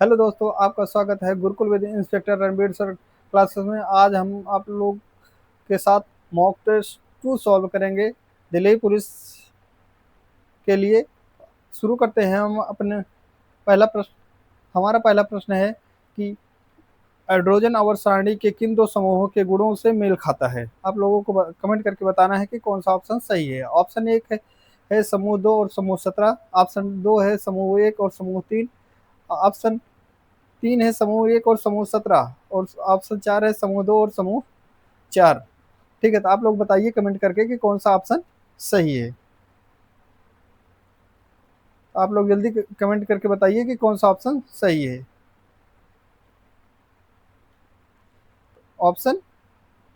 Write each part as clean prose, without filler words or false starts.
Hello दोस्तों, आपका स्वागत है Gurukul with inspector Ranbir sir classes में। आज हम आप लोग के साथ मॉक टेस्ट 2 सॉल्व करेंगे दिल्ली पुलिस के लिए। शुरू करते हैं हम अपने पहला प्रश्न। हमारा पहला प्रश्न है कि हाइड्रोजन आवर्त सारणी के किन दो समूहों के गुणों से मेल खाता है। आप लोगों को कमेंट करके बताना है कि कौन सा ऑप्शन सही है। ऑप्शन एक है समूह 2 और समूह 17। ऑप्शन 2 है समूह 1 और समूह 3। ऑप्शन 3 है समूह 1 और समूह 17 और ऑप्शन 4 है समूह 2 और समूह 4। ठीक है, तो आप लोग बताइए कमेंट करके कि कौन सा ऑप्शन सही है। आप लोग जल्दी कमेंट करके बताइए कि कौन सा ऑप्शन सही है। ऑप्शन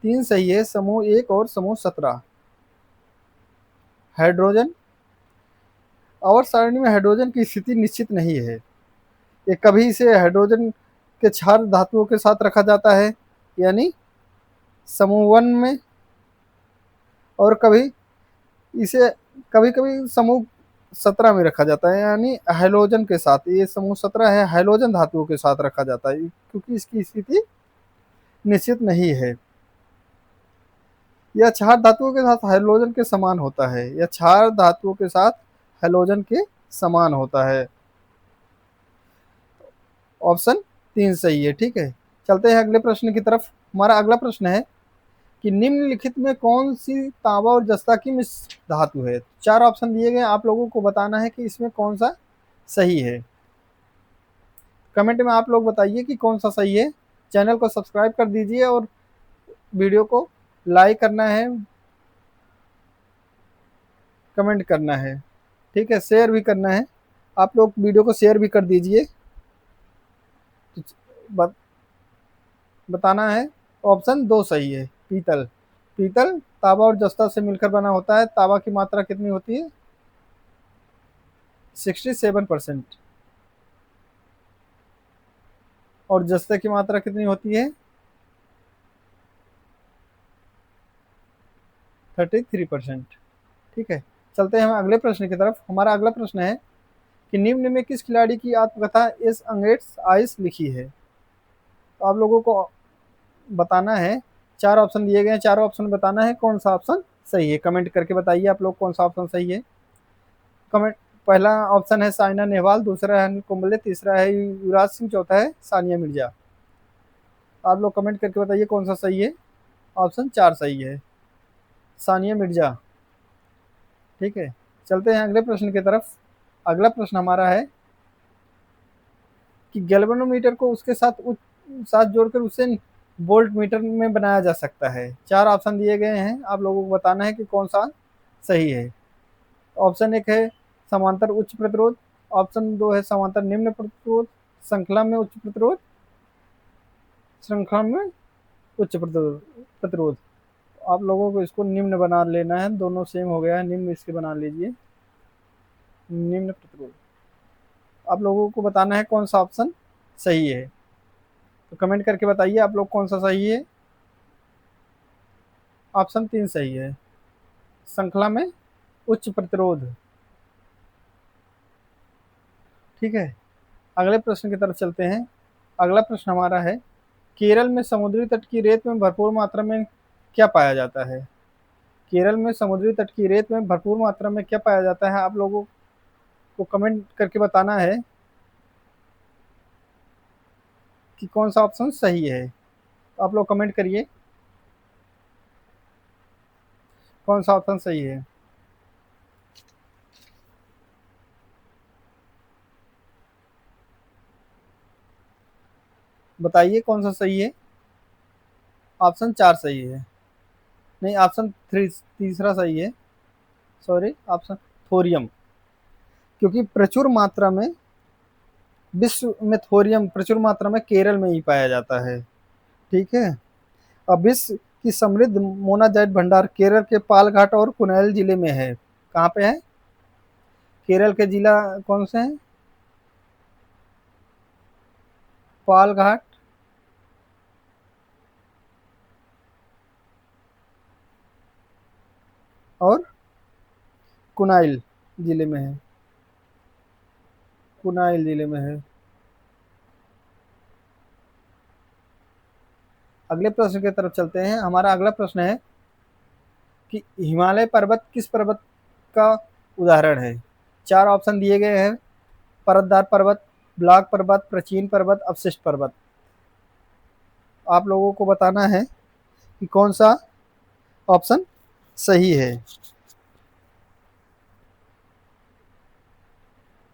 3 सही है, समूह 1 और समूह 17। हाइड्रोजन आवर्त सारणी में हाइड्रोजन की स्थिति निश्चित नहीं है। ये कभी इसे हाइड्रोजन के क्षार धातुओं के साथ रखा जाता है, यानी समूह 1 में, और कभी इसे कभी कभी समूह 17 में रखा जाता है, यानी हाइड्रोजन के साथ। ये समूह 17 है, हाइड्रोजन धातुओं के साथ रखा जाता है क्योंकि इसकी स्थिति निश्चित नहीं है। यह क्षार धातुओं के साथ हाइड्रोजन के समान होता है। यह क्षार धातुओं के साथ हाइड्रोजन के समान होता है। ऑप्शन 3 सही है। ठीक है, चलते हैं अगले प्रश्न की तरफ। हमारा अगला प्रश्न है कि निम्नलिखित में कौन सी तांबा और जस्ता की मिश्र धातु है। 4 ऑप्शन दिए गए, आप लोगों को बताना है कि इसमें कौन सा सही है। कमेंट में आप लोग बताइए कि कौन सा सही है। चैनल को सब्सक्राइब कर दीजिए और वीडियो को लाइक करना है, कमेंट करना है। ठीक है, शेयर भी करना है। आप लोग वीडियो को शेयर भी कर दीजिए। तो बत, बताना है। ऑप्शन 2 सही है, पीतल। पीतल तांबा और जस्ता से मिलकर बना होता है। तांबा की मात्रा कितनी होती है? 67%। और जस्ते की मात्रा कितनी होती है? 33%। ठीक है, चलते हैं हम अगले प्रश्न की तरफ। हमारा अगला प्रश्न है कि निम्न में किस खिलाड़ी की आत्मकथा एस अंगेट्स आइस लिखी है। तो आप लोगों को बताना है। 4 ऑप्शन दिए गए हैं, चारों ऑप्शन बताना है कौन सा ऑप्शन सही है। कमेंट करके बताइए आप लोग कौन सा ऑप्शन सही है। कमेंट। पहला ऑप्शन है साइना नेहवाल, दूसरा है अनिल कुंबले, तीसरा है युवराज सिंह, चौथा है सानिया मिर्जा। आप लोग कमेंट करके बताइए कौन सा सही है। ऑप्शन 4 सही है, सानिया मिर्जा। ठीक है, चलते हैं अगले प्रश्न की तरफ। अगला प्रश्न हमारा है कि गैल्वेनोमीटर को उसके साथ जोड़कर उसे वोल्ट मीटर में बनाया जा सकता है। 4 ऑप्शन दिए गए हैं, आप लोगों को बताना है कि कौन सा सही है। ऑप्शन 1 है समांतर उच्च प्रतिरोध। ऑप्शन 2 है समांतर निम्न प्रतिरोध। श्रृंखला में उच्च प्रतिरोध। श्रृंखला में उच्च प्रतिरोध। आप लोगों को इसको निम्न बना लेना है, दोनों सेम हो गया है, निम्न इसके बना लीजिए, निम्न प्रतिरोध। आप लोगों को बताना है कौन सा ऑप्शन सही है। तो कमेंट करके बताइए आप लोग कौन सा सही है। ऑप्शन 3 सही है, श्रृंखला में उच्च प्रतिरोध। ठीक है, अगले प्रश्न की तरफ चलते हैं। अगला प्रश्न हमारा है केरल में समुद्री तट की रेत में भरपूर मात्रा में क्या पाया जाता है। केरल में समुद्री तट की रेत में भरपूर मात्रा में क्या पाया जाता है। आप लोगों को कमेंट करके बताना है कि कौन सा ऑप्शन सही है। तो आप लोग कमेंट करिए कौन सा ऑप्शन सही है। बताइए कौन सा सही है। ऑप्शन 4 सही है। नहीं, ऑप्शन 3 तीसरा सही है। Sorry, option thorium. क्योंकि प्रचुर मात्रा में विश्व में थोरियम प्रचुर मात्रा में केरल में ही पाया जाता है। ठीक है, अब विश्व की समृद्ध मोनाजाइट भंडार केरल के पालघाट और कुनैल जिले में है। कहाँ पे है? केरल के जिला कौन से हैं? पालघाट और कुनाइल जिले में है। कुनाइल जिले में है। अगले प्रश्न की तरफ चलते हैं। हमारा अगला प्रश्न है कि हिमालय पर्वत किस पर्वत का उदाहरण है? चार ऑप्शन दिए गए हैं: परतदार पर्वत, ब्लॉक पर्वत, प्राचीन पर्वत, अवशिष्ट पर्वत। आप लोगों को बताना है कि कौन सा ऑप्शन सही है।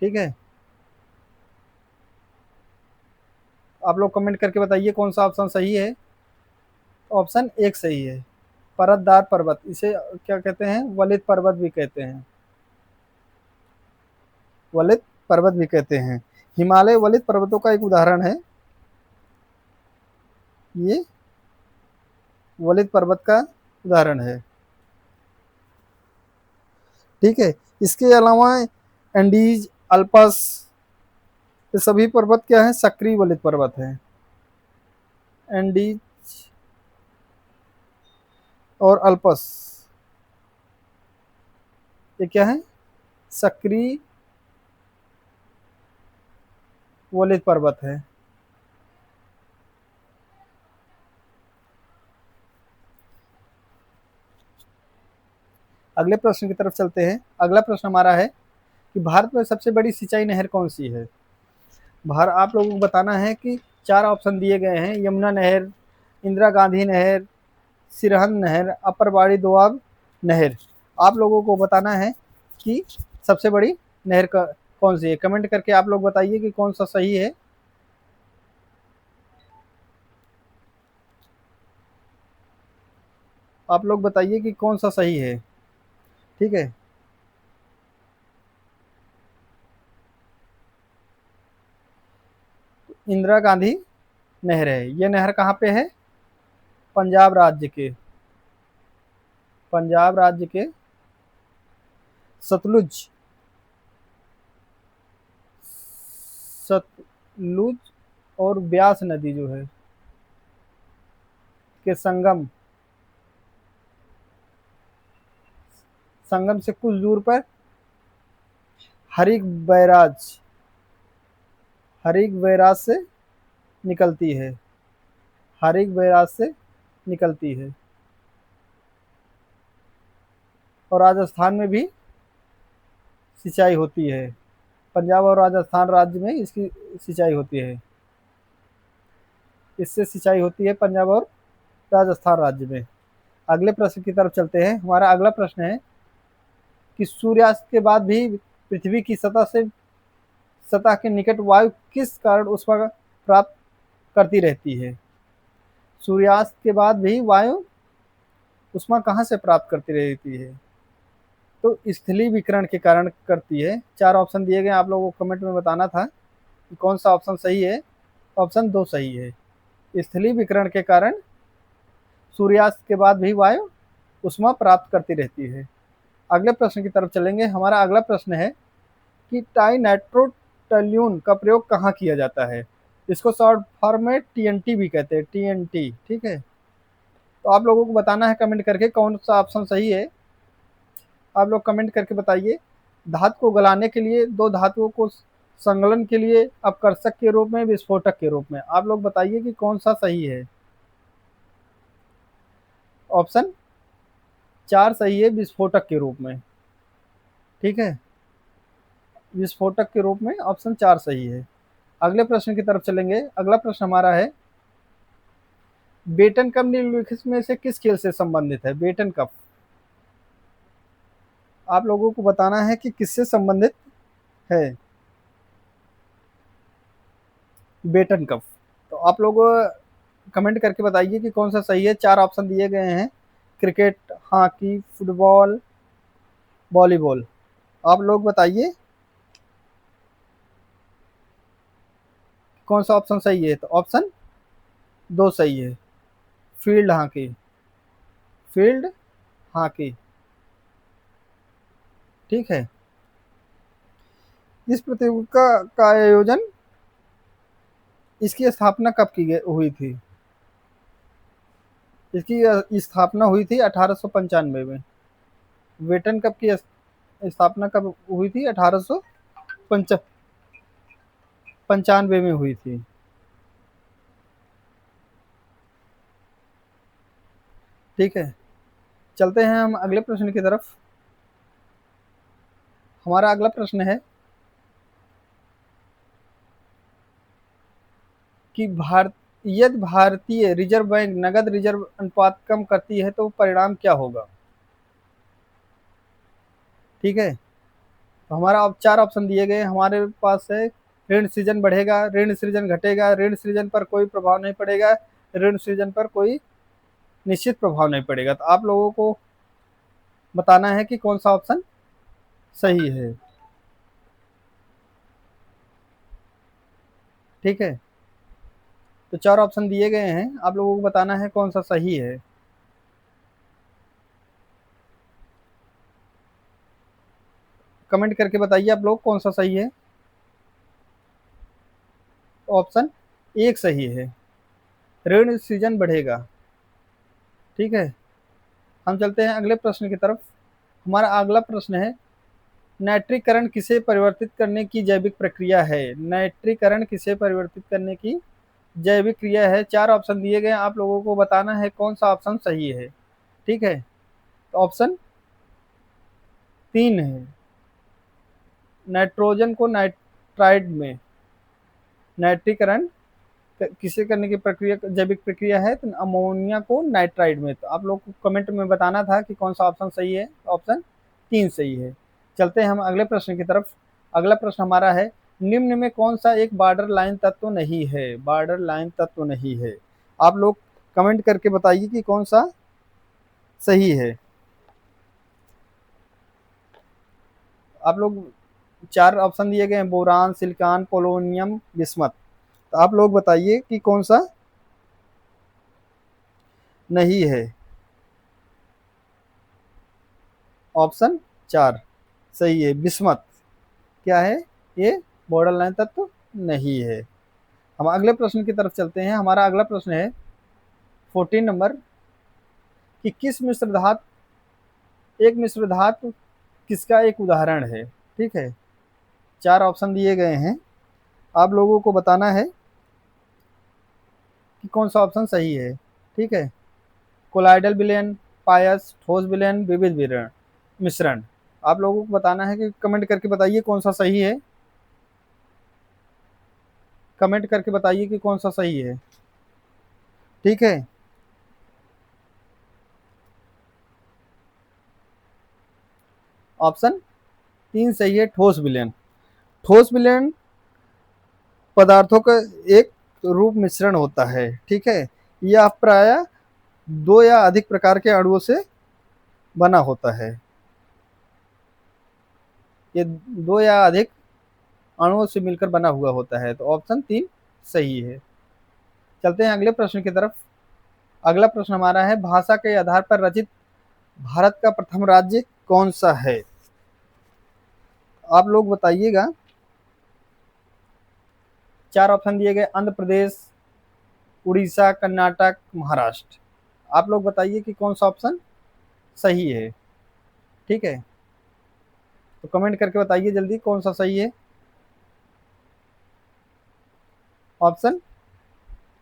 ठीक है, आप लोग कमेंट करके बताइए कौन सा ऑप्शन सही है। ऑप्शन एक सही है, परतदार पर्वत। इसे क्या कहते हैं? वलित पर्वत भी कहते हैं। वलित पर्वत भी कहते हैं। हिमालय वलित पर्वतों का एक उदाहरण है। ये वलित पर्वत का उदाहरण है। ठीक है, इसके अलावा एंडीज, अल्पस, ये सभी पर्वत क्या है? सक्रिय वलित पर्वत है। एंडीज और अल्पस ये क्या है? सक्रिय वलित पर्वत है। अगले प्रश्न की तरफ चलते हैं। अगला प्रश्न हमारा है कि भारत में सबसे बड़ी सिंचाई नहर कौन सी है? भारत, आप लोगों को बताना है कि चार ऑप्शन दिए गए हैं: यमुना नहर, इंदिरा गांधी नहर, सिरहन नहर, अपर बाड़ी दोआब नहर। आप लोगों को बताना है कि सबसे बड़ी नहर का कौन सी है। कमेंट करके आप लोग बताइए कि कौन सा सही है। आप लोग बताइए कि कौन सा सही है। ठीक है, इंदिरा गांधी नहर है। ये नहर कहाँ पे है? पंजाब राज्य के, पंजाब राज्य के सतलुज, सतलुज और ब्यास नदी जो है के संगम, संगम से कुछ दूर पर हरिक बैराज, हरिक बैराज से निकलती है। हरिक बैराज से निकलती है और राजस्थान में भी सिंचाई होती है। पंजाब और राजस्थान राज्य में इसकी सिंचाई होती है। इससे सिंचाई होती है पंजाब और राजस्थान राज्य में। अगले प्रश्न की तरफ चलते हैं। हमारा अगला प्रश्न है कि सूर्यास्त के बाद भी पृथ्वी की सतह के निकट वायु किस कारण ऊष्मा प्राप्त करती रहती है? सूर्यास्त के बाद भी वायु ऊष्मा कहाँ से प्राप्त करती रहती है? तो स्थलीय विकिरण के कारण करती है। चार ऑप्शन दिए गए, आप लोगों को कमेंट में बताना था कि कौन सा ऑप्शन सही है। ऑप्शन दो सही है, स्थलीय विकिरण के कारण सूर्यास्त के बाद भी वायु ऊष्मा प्राप्त करती रहती है। अगले प्रश्न की तरफ चलेंगे। हमारा अगला प्रश्न है कि टाई नाइट्रोटोल्यून का प्रयोग कहाँ किया जाता है? इसको शॉर्ट फॉर्म में टीएनटी भी कहते हैं, टीएनटी। ठीक है, तो आप लोगों को बताना है कमेंट करके कौन सा ऑप्शन सही है। आप लोग कमेंट करके बताइए। धातु को गलाने के लिए, दो धातुओं को संलग्न के लिए, अपकर्षक के रूप में, विस्फोटक के रूप में। आप लोग बताइए कि कौन सा सही है। ऑप्शन चार सही है, विस्फोटक के रूप में। ठीक है, विस्फोटक के रूप में ऑप्शन चार सही है। अगले प्रश्न की तरफ चलेंगे। अगला प्रश्न हमारा है, बेटन कप निम्नलिखित में से किस खेल से संबंधित है? बेटन कप, आप लोगों को बताना है कि किससे संबंधित है बेटन कप। तो आप लोग कमेंट करके बताइए कि कौन सा सही है। चार ऑप्शन दिए गए हैं: क्रिकेट, हॉकी, फुटबॉल, वॉलीबॉल। आप लोग बताइए कौन सा ऑप्शन सही है। तो ऑप्शन दो सही है, फील्ड हॉकी, फील्ड हॉकी। ठीक है, इस प्रतियोगिता का आयोजन, इसकी स्थापना कब की गई हुई थी? इसकी स्थापना हुई थी 1895 में। वेटन कप की स्थापना कब हुई थी? 1895 में हुई थी। ठीक है, चलते हैं हम अगले प्रश्न की तरफ। हमारा अगला प्रश्न है कि यदि भारतीय रिजर्व बैंक नकद रिजर्व अनुपात कम करती है तो परिणाम क्या होगा। ठीक है, तो हमारा अब 4 ऑप्शन दिए गए हमारे पास है। ऋण सृजन बढ़ेगा, ऋण सृजन घटेगा, ऋण सृजन पर कोई प्रभाव नहीं पड़ेगा, ऋण सृजन पर कोई निश्चित प्रभाव नहीं पड़ेगा। तो आप लोगों को बताना है कि कौन सा ऑप्शन सही है। ठीक है, तो 4 ऑप्शन दिए गए हैं, आप लोगों को बताना है कौन सा सही है। कमेंट करके बताइए आप लोग कौन सा सही है। ऑप्शन 1 सही है, ऋण सृजन बढ़ेगा। ठीक है, हम चलते हैं अगले प्रश्न की तरफ। हमारा अगला प्रश्न है, नाइट्रीकरण किसे परिवर्तित करने की जैविक प्रक्रिया है। नाइट्रीकरण किसे परिवर्तित करने की जैविक क्रिया है। 4 ऑप्शन दिए गए, आप लोगों को बताना है कौन सा ऑप्शन सही है। ठीक है, तो ऑप्शन 3 है, नाइट्रोजन को नाइट्राइड में नाइट्रीकरण किसे करने की प्रक्रिया जैविक प्रक्रिया है, तो अमोनिया को नाइट्राइड में। तो आप लोग को कमेंट में बताना था कि कौन सा ऑप्शन सही है। ऑप्शन 3 सही है। चलते हैं हम अगले प्रश्न की तरफ। अगला प्रश्न हमारा है, निम्न में कौन सा एक बॉर्डर लाइन तत्व नहीं है। बॉर्डर लाइन तत्व नहीं है, आप लोग कमेंट करके बताइए कि कौन सा सही है। आप लोग 4 ऑप्शन दिए गए हैं, बोरान, सिलिकॉन, पोलोनियम, बिस्मथ। तो आप लोग बताइए कि कौन सा नहीं है। ऑप्शन 4 सही है, बिस्मथ। क्या है ये, बॉर्डर लाइन तत्व नहीं है। हम अगले प्रश्न की तरफ चलते हैं। हमारा अगला प्रश्न है 14 नंबर, कि किस मिश्र धातु एक मिश्र धातु किसका एक उदाहरण है। ठीक है, 4 ऑप्शन दिए गए हैं, आप लोगों को बताना है कि कौन सा ऑप्शन सही है। ठीक है, कोलाइडल विलयन, पायस, ठोस विलयन, विविध विलयन मिश्रण। आप लोगों को बताना है कि कमेंट करके बताइए कौन सा सही है। कमेंट करके बताइए कि कौन सा सही है। ठीक है, ऑप्शन 3 सही है, ठोस विलयन। ठोस विलयन पदार्थों का एक रूप मिश्रण होता है। ठीक है, यह प्राय 2 या अधिक प्रकार के अणुओं से बना होता है। ये 2 या अधिक अणुओं से मिलकर बना हुआ होता है। तो ऑप्शन 3 सही है। चलते हैं अगले प्रश्न की तरफ। अगला प्रश्न हमारा है, भाषा के आधार पर रचित भारत का प्रथम राज्य कौन सा है। आप लोग बताइएगा। 4 ऑप्शन दिए गए, आंध्र प्रदेश, उड़ीसा, कर्नाटक, महाराष्ट्र। आप लोग बताइए कि कौन सा ऑप्शन सही है। ठीक है, तो कमेंट करके बताइए जल्दी कौन सा सही है। ऑप्शन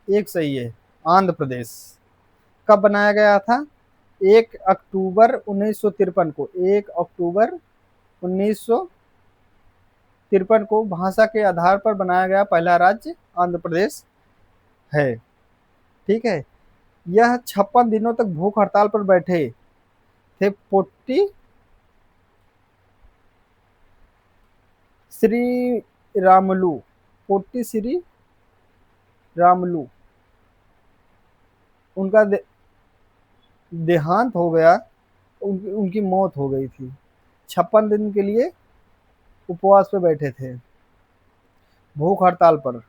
1 सही है, आंध्र प्रदेश। कब बनाया गया था, 1 अक्टूबर 1953 को। 1 अक्टूबर 1953 को भाषा के आधार पर बनाया गया पहला राज्य आंध्र प्रदेश है। ठीक है, यह 56 दिनों तक भूख हड़ताल पर बैठे थे पोट्टी श्री रामलू। पोट्टी श्री रामलू, उनका देहांत हो गया, उनकी मौत हो गई थी। 56 दिन के लिए उपवास पे बैठे थे, भूख हड़ताल पर।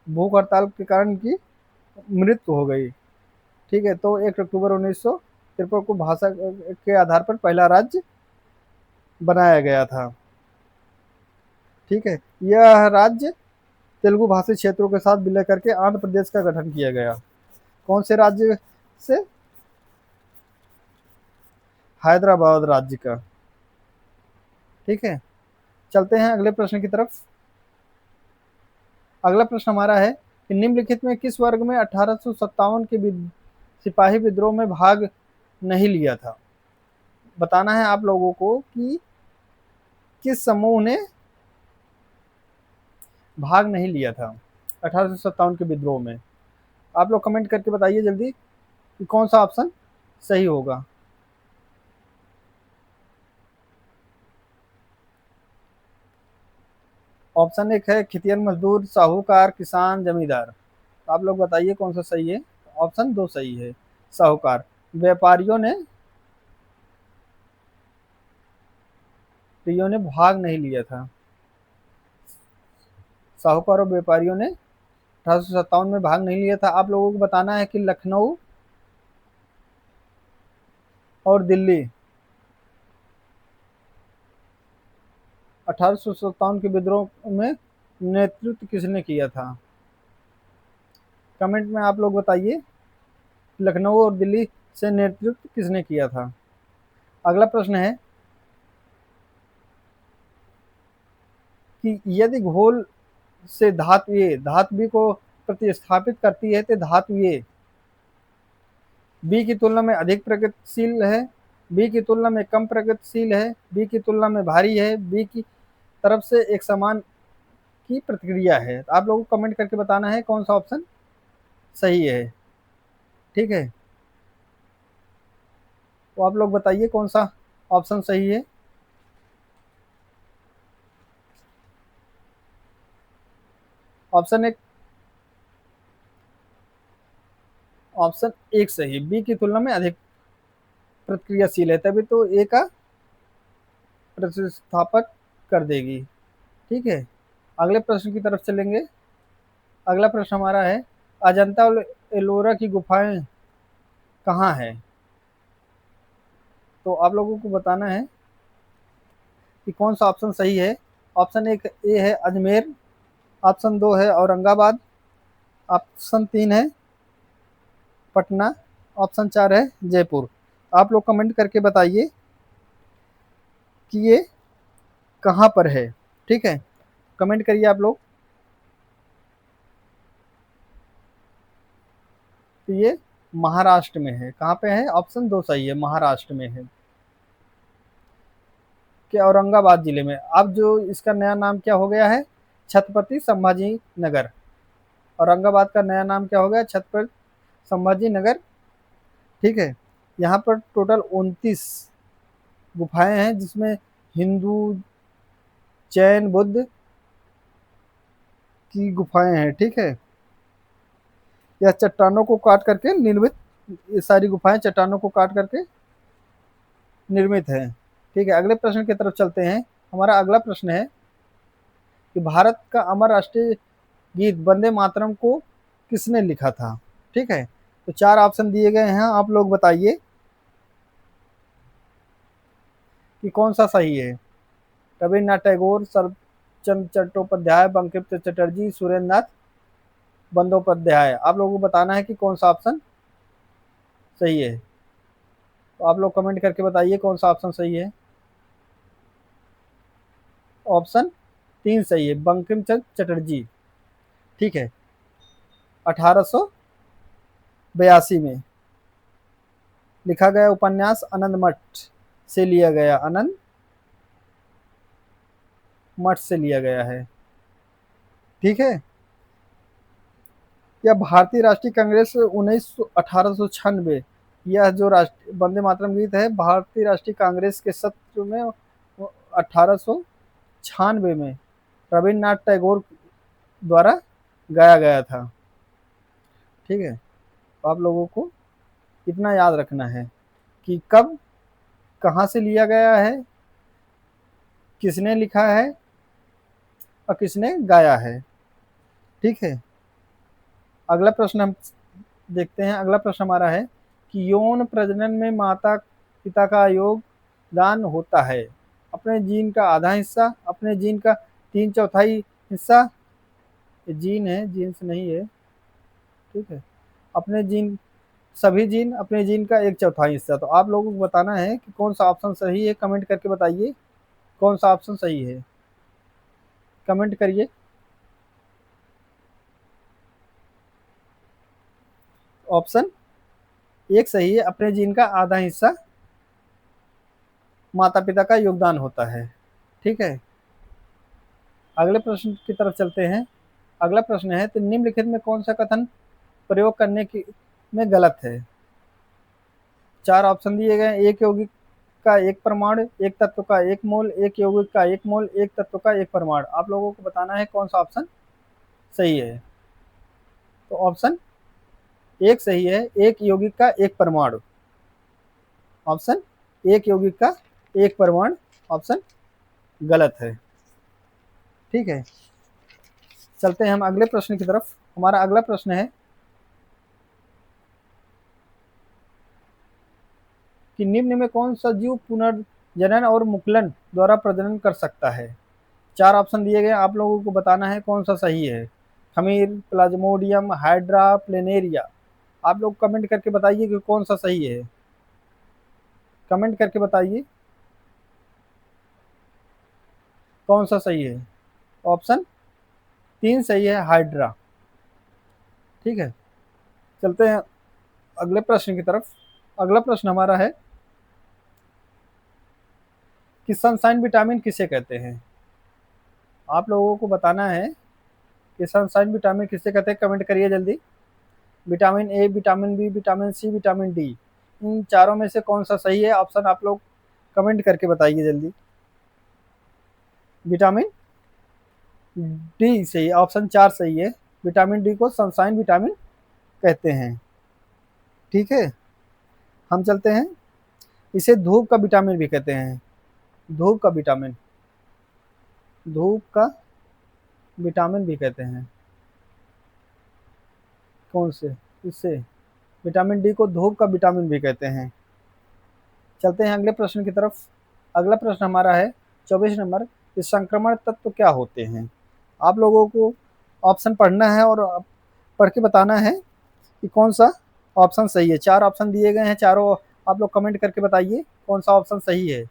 भूख हड़ताल के कारण की मृत्यु हो गई। ठीक है, तो 1 अक्टूबर 1953 को भाषा के आधार पर पहला राज्य बनाया गया था। ठीक है, यह राज्य तेलुगु भाषी क्षेत्रों के साथ विलय करके आंध्र प्रदेश का गठन किया गया। कौन से राज्य से, हैदराबाद राज्य का। ठीक है, चलते हैं अगले प्रश्न की तरफ। अगला प्रश्न हमारा है कि निम्नलिखित में किस वर्ग में 1857 के सिपाही विद्रोह में भाग नहीं लिया था। बताना है आप लोगों को कि किस समूह ने भाग नहीं लिया था 1857 के विद्रोह में। आप लोग कमेंट करके बताइए जल्दी कि कौन सा ऑप्शन सही होगा। ऑप्शन एक है खेतिहर मजदूर, साहूकार, किसान, जमींदार। आप लोग बताइए कौन सा सही है। ऑप्शन दो सही है, साहूकार। व्यापारियों ने भाग नहीं लिया था। साहूकार और व्यापारियों ने 1857 में भाग नहीं लिया था। आप लोगों को बताना है कि लखनऊ और दिल्ली 1857 के विद्रोह में नेतृत्व किसने किया था। कमेंट में आप लोग बताइए लखनऊ और दिल्ली से नेतृत्व किसने किया था। अगला प्रश्न है कि यदि घोल से धातु ए धातु बी को प्रतिस्थापित करती है तो धातु ए बी की तुलना में अधिक प्रगतिशील है, बी की तुलना में कम प्रगतिशील है, बी की तुलना में भारी है, बी की तरफ से एक समान की प्रतिक्रिया है। तो आप लोगों को कमेंट करके बताना है कौन सा ऑप्शन सही है। ठीक है, तो आप लोग बताइए कौन सा ऑप्शन सही है। ऑप्शन एक ऑप्शन एक सही, बी की तुलना में अधिक प्रतिक्रियाशील है, तभी तो ए का प्रतिस्थापन कर देगी। ठीक है, अगले प्रश्न की तरफ चलेंगे। अगला प्रश्न हमारा है अजंता और एलोरा की गुफाएं कहाँ है। तो आप लोगों को बताना है कि कौन सा ऑप्शन सही है। ऑप्शन एक ए है अजमेर, ऑप्शन दो है औरंगाबाद, ऑप्शन तीन है पटना, ऑप्शन चार है जयपुर। आप लोग कमेंट करके बताइए कि ये कहाँ पर है। ठीक है, कमेंट करिए आप लोग। तो ये महाराष्ट्र में है। कहाँ पे है, ऑप्शन दो सही है, महाराष्ट्र में है कि औरंगाबाद जिले में। अब जो इसका नया नाम क्या हो गया है, छत्रपति संभाजी नगर। औरंगाबाद का नया नाम क्या हो गया, छत्रपति संभाजी नगर। ठीक है, यहाँ पर टोटल 29 गुफाएं हैं जिसमें हिंदू, जैन, बुद्ध की गुफाएं हैं। ठीक है, यह चट्टानों को काट करके निर्मित, ये सारी गुफाएं चट्टानों को काट करके निर्मित है। ठीक है, अगले प्रश्न की तरफ चलते हैं। हमारा अगला प्रश्न है कि भारत का अमर राष्ट्रीय गीत वंदे मातरम को किसने लिखा था। ठीक है, तो चार ऑप्शन दिए गए हैं, आप लोग बताइए कि कौन सा सही है। रविन्द्रनाथ टैगोर, शरतचंद्र चट्टोपाध्याय, बंकिम चंद्र चटर्जी, सुरेंद्र नाथ बंदोपाध्याय। आप लोगों को बताना है कि कौन सा ऑप्शन सही है। तो आप लोग कमेंट करके बताइए कौन सा ऑप्शन सही है। ऑप्शन तीन सही है, बंकिम चंद्र चटर्जी। ठीक है, 1882 में लिखा गया उपन्यास आनंद मठ से लिया गया, आनंद मठ से लिया गया है। ठीक है, यह भारतीय राष्ट्रीय कांग्रेस 1896, यह जो राष्ट्रीय वंदे मातरम गीत है भारतीय राष्ट्रीय कांग्रेस के सत्र में 1896 में रविन्द्रनाथ टैगोर द्वारा गाया गया था। ठीक है, तो आप लोगों को इतना याद रखना है कि कब, कहाँ से लिया गया है, किसने लिखा है और किसने गाया है। ठीक है, अगला प्रश्न हम देखते हैं। अगला प्रश्न हमारा है कि यौन प्रजनन में माता पिता का योगदान होता है। अपने जीन का आधा हिस्सा, अपने जीन का तीन चौथाई हिस्सा, ये जीन है, जीन्स नहीं है। ठीक है, अपने जीन, सभी जीन, अपने जीन का एक चौथाई हिस्सा। तो आप लोगों को बताना है कि कौन सा ऑप्शन सही है। कमेंट करके बताइए कौन सा ऑप्शन सही है। कमेंट करिए। ऑप्शन एक सही है, अपने जीन का आधा हिस्सा माता पिता का योगदान होता है। ठीक है, अगले प्रश्न की तरफ चलते हैं। अगला प्रश्न है, तो निम्नलिखित में कौन सा कथन प्रयोग करने की में गलत है? चार ऑप्शन दिए गए हैं। एक यौगिक का एक परमाणु, एक तत्व का एक मोल, एक यौगिक का एक मोल, एक तत्व का एक परमाणु। आप लोगों को बताना है कौन सा ऑप्शन सही है। तो ऑप्शन एक सही है, एक यौगिक का एक परमाणु। ऑप्शन एक यौगिक का एक परमाणु ऑप्शन गलत है। ठीक है, चलते हैं हम अगले प्रश्न की तरफ। हमारा अगला प्रश्न है कि निम्न में कौन सा जीव पुनर्जनन और मुकुलन द्वारा प्रजनन कर सकता है? चार ऑप्शन दिए गए, आप लोगों को बताना है कौन सा सही है। खमीर, प्लाज्मोडियम, हाइड्रा, प्लेनेरिया। आप लोग कमेंट करके बताइए कि कौन सा सही है। कमेंट करके बताइए कौन सा सही है। ऑप्शन तीन सही है, हाइड्रा। ठीक है, चलते हैं अगले प्रश्न की तरफ। अगला प्रश्न हमारा है कि सनशाइन विटामिन किसे कहते हैं? आप लोगों को बताना है कि सनशाइन विटामिन किसे कहते हैं। कमेंट करिए जल्दी। Vitamin A, vitamin B, vitamin C, vitamin D. इन चारों में से कौन सा सही है? ऑप्शन आप लोग कमेंट करके बताइए जल्दी। विटामिन डी सही, ऑप्शन चार सही है। विटामिन डी को सनशाइन विटामिन कहते हैं। ठीक है, हम चलते हैं। इसे धूप का विटामिन भी कहते हैं। धूप का विटामिन, धूप का विटामिन भी कहते हैं। कौन से? इससे विटामिन डी को धूप का विटामिन भी कहते हैं। चलते हैं अगले प्रश्न की तरफ। अगला प्रश्न हमारा है 24 नंबर, कि संक्रमण तत्व क्या होते हैं? आप लोगों को ऑप्शन पढ़ना है और पढ़ के बताना है कि कौन सा ऑप्शन सही है। चार ऑप्शन दिए गए हैं, चारों आप लोग कमेंट करके बताइए कौन सा ऑप्शन सही है।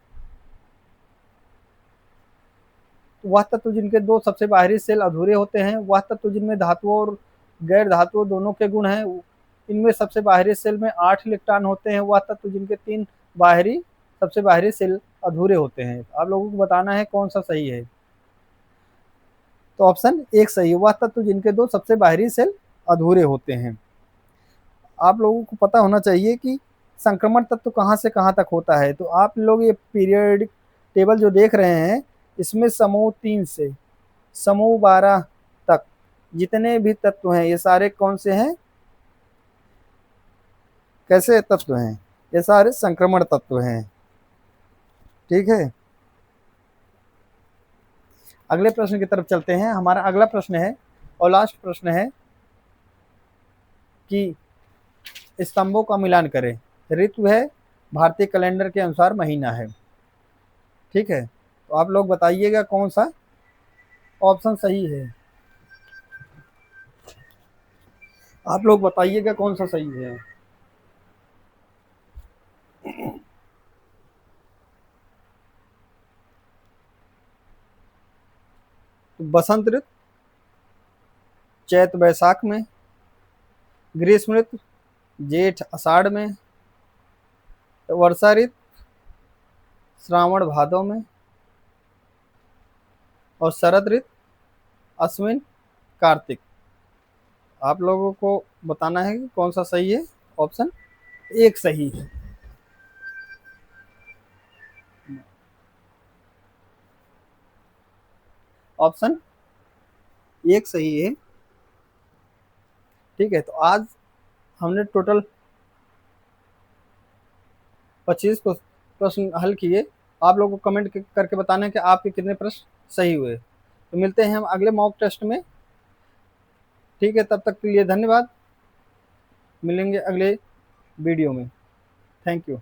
वह तत्व जिनके दो सबसे बाहरी सेल अधूरे होते हैं, वह तत्व जिनमें धातुओं और गैर धातुओं दोनों के गुण हैं, इनमें सबसे बाहरी सेल में 8 इलेक्ट्रॉन होते हैं, वह तत्व जिनके तीन बाहरी सबसे बाहरी सेल अधूरे होते हैं। आप लोगों को बताना है कौन सा सही है। तो ऑप्शन एक सही है, वह तत्व जिनके दो सबसे बाहरी सेल अधूरे होते हैं। आप लोगों को पता होना चाहिए कि संक्रमण तत्व कहाँ से कहाँ तक होता है। तो आप लोग ये पीरियडिक टेबल जो देख रहे हैं, इसमें समूह 3 से समूह 12 तक जितने भी तत्व हैं, ये सारे कौन से हैं? कैसे तत्व हैं? ये सारे संक्रमण तत्व हैं। ठीक है, अगले प्रश्न की तरफ चलते हैं। हमारा अगला प्रश्न है और लास्ट प्रश्न है कि स्तंभों का मिलान करें। ऋतु है, भारतीय कैलेंडर के अनुसार महीना है। ठीक है, तो आप लोग बताइएगा कौन सा ऑप्शन सही है। आप लोग बताइएगा कौन सा सही है। तो बसंत ऋतु चैत बैसाख में, ग्रीष्म ऋतु जेठ आषाढ़ में, वर्षा ऋतु श्रावण भादव में, और शरद ऋतु अश्विन कार्तिक। आप लोगों को बताना है कि कौन सा सही है। ऑप्शन एक सही है। ऑप्शन एक सही है। ठीक है, तो आज हमने टोटल 25 प्रश्न हल किए। आप लोगों को कमेंट करके बताना है कि आपके कितने प्रश्न सही हुए। तो मिलते हैं हम अगले मॉक टेस्ट में। ठीक है, तब तक के लिए धन्यवाद। मिलेंगे अगले वीडियो में। Thank you.